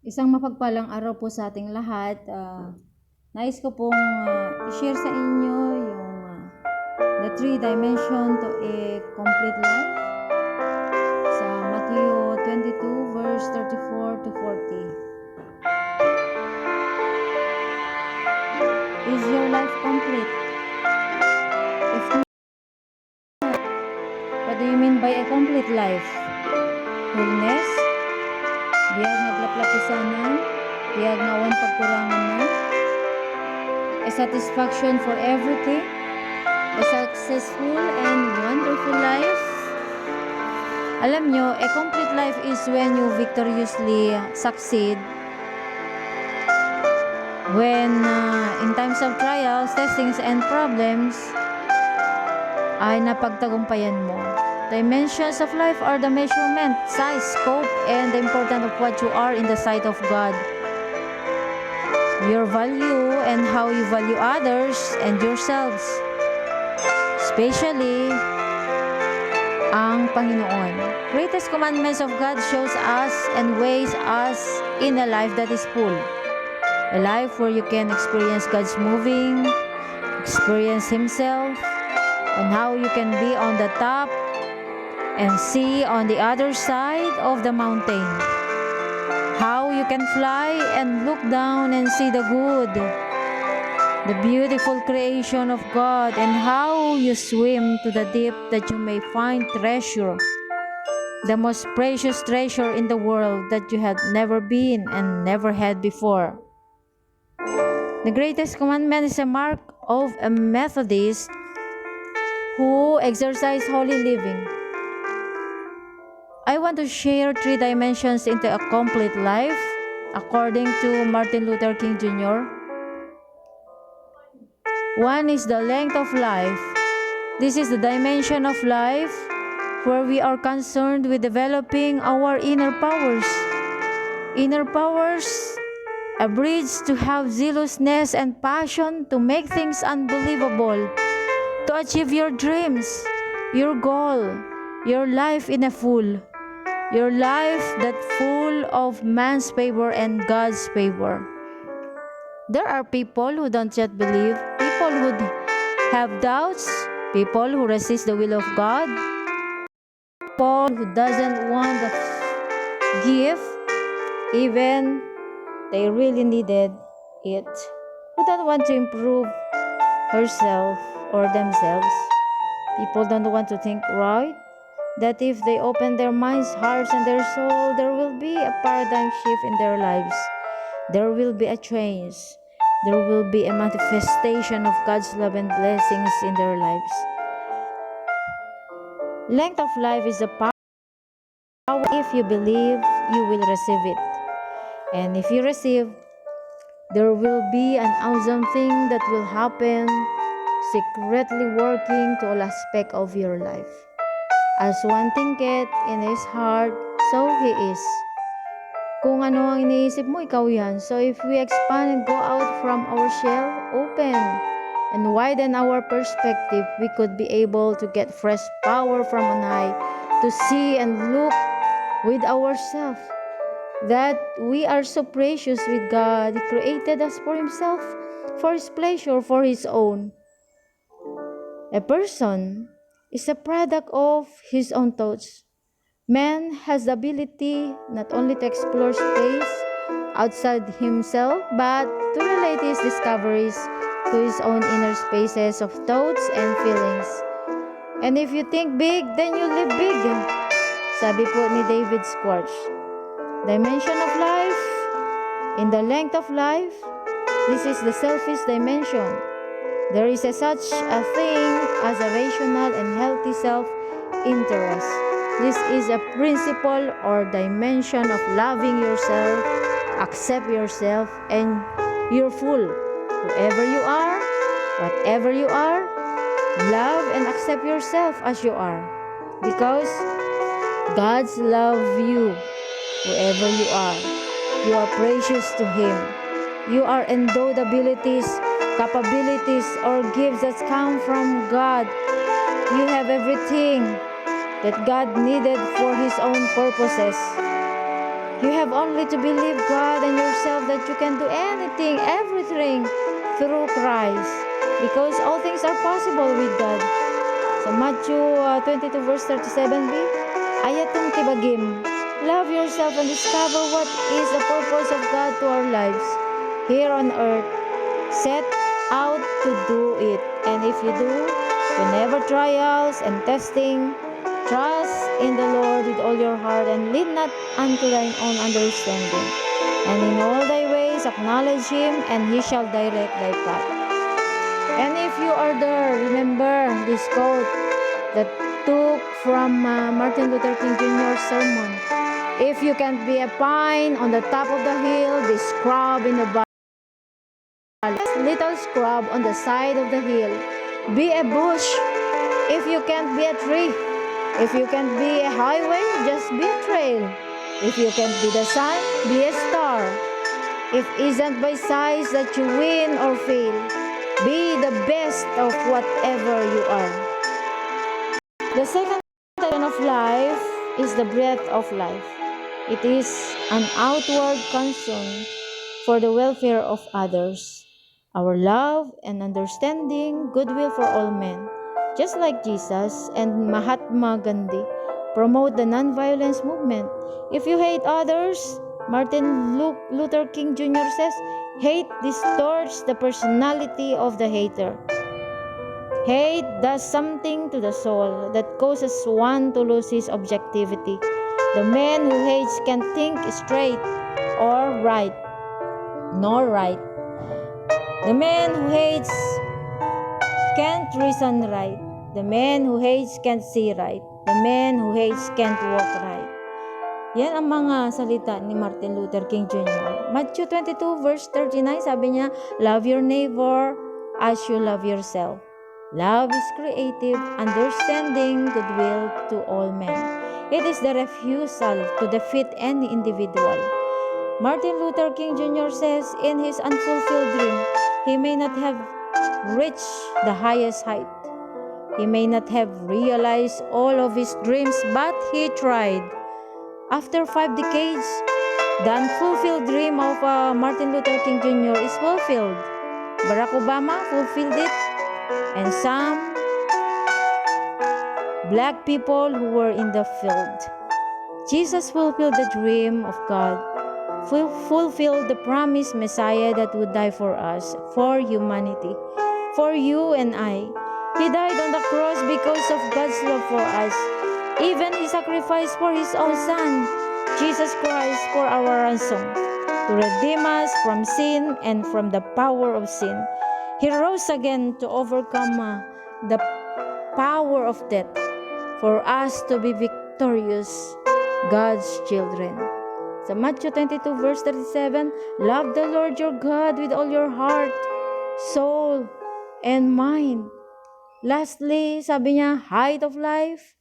Isang mapagpalang araw po sa ating lahat. Nais ko pong i-share sa inyo yung the 3 dimension to a complete life sa Matthew 22 verse 34 to 40. Is your life complete? If not, what do you mean by a complete life? Wholeness? Biyag naglaplapisanan? Biyag na awan pagkurangan na? A satisfaction for everything? A successful and wonderful life? Alam nyo, a complete life is when you victoriously succeed when in times of trials, testings, and problems ay napagtagumpayan mo. Dimensions of life are the measurement, size, scope, and the importance of what you are in the sight of God. Your value and how you value others and yourselves. Especially ang Panginoon. Greatest commandments of God shows us and weighs us in a life that is full. A life where you can experience God's moving, experience Himself, and how you can be on the top and see on the other side of the mountain. How you can fly and look down and see the good, the beautiful creation of God, and how you swim to the deep that you may find treasure, the most precious treasure in the world that you had never been and never had before. The greatest commandment is a mark of a Methodist who exercise holy living. I want to share 3 dimensions into a complete life according to Martin Luther King Jr. One is the length of life. This is the dimension of life where we are concerned with developing our inner powers. Inner powers, a bridge to have zealousness and passion to make things unbelievable, to achieve your dreams, your goal, your life in a full. Your life that full of man's favor and God's favor. There are people who don't yet believe, people who have doubts, people who resist the will of God, people who doesn't want the gift even they really needed it, who don't want to improve herself or themselves. People don't want to think right, that if they open their minds, hearts, and their soul, there will be a paradigm shift in their lives. There will be a change. There will be a manifestation of God's love and blessings in their lives. Length of life is a power. If you believe, you will receive it. And if you receive, there will be an awesome thing that will happen, secretly working to all aspects of your life. As one thinketh in his heart, so he is. Kung ano ang iniisip mo, ikaw yan. So if we expand and go out from our shell, open and widen our perspective, we could be able to get fresh power from on high, to see and look with ourselves that we are so precious with God. He created us for Himself, for His pleasure, for His own. A person is a product of his own thoughts. Man has the ability not only to explore space outside himself, but to relate his discoveries to his own inner spaces of thoughts and feelings. And if you think big, then you live big. Sabi po ni David Squarch. Dimension of life. In the length of life, this is the selfish dimension. There is such a thing as a rational and healthy self-interest. This is a principle or dimension of loving yourself, accept yourself, and you're full. Whoever you are, whatever you are, love and accept yourself as you are. Because God's love you, whoever you are. You are precious to Him. You are endowed abilities, capabilities, or gifts that come from God. You have everything that God needed for His own purposes. You have only to believe God and yourself that you can do anything, everything through Christ. Because all things are possible with God. So Matthew 22 verse 37b, ayatong tibagim, love yourself and discover what is the purpose of God to our lives here on earth. Set out to do it. And if you do, whenever trials and testing, trust in the Lord with all your heart and lean not unto thine own understanding. And in all thy ways acknowledge him, and he shall direct thy path. And if you are there, remember this quote that took from Martin Luther King Jr.'s sermon. If you can't be a pine on the top of the hill, be scrub in the valley. Little scrub on the side of the hill. Be a bush. If you can't be a tree. If you can't be a highway, just be a trail. If you can't be the sun, be a star. It isn't by size that you win or fail. Be the best of whatever you are. The second kind of life is the breath of life. It is an outward concern for the welfare of others. Our love and understanding, goodwill for all men, just like Jesus and Mahatma Gandhi, promote the nonviolence movement. If you hate others, Martin Luther King Jr. says, hate distorts the personality of the hater. Hate does something to the soul that causes one to lose his objectivity. The man who hates can't think straight or right, nor right. The man who hates can't reason right. The man who hates can't see right. The man who hates can't walk right. Yan ang mga salita ni Martin Luther King Jr. Matthew 22 verse 39, sabi niya, love your neighbor as you love yourself. Love is creative, understanding, goodwill to all men. It is the refusal to defeat any individual. Martin Luther King Jr. says in his unfulfilled dream, he may not have reached the highest height. He may not have realized all of his dreams, but he tried. After 5 decades, the unfulfilled dream of Martin Luther King Jr. is fulfilled. Barack Obama fulfilled it, and some black people who were in the field. Jesus fulfilled the dream of God, fulfilled the promised Messiah that would die for us, for humanity, for you and I. He died on the cross because of God's love for us. Even He sacrificed for His own Son, Jesus Christ, for our ransom, to redeem us from sin and from the power of sin. He rose again to overcome the power of death, for us to be victorious, God's children. Sa Matthew 22 verse 37, love the Lord your God with all your heart, soul, and mind. Lastly, sabi niya, height of life,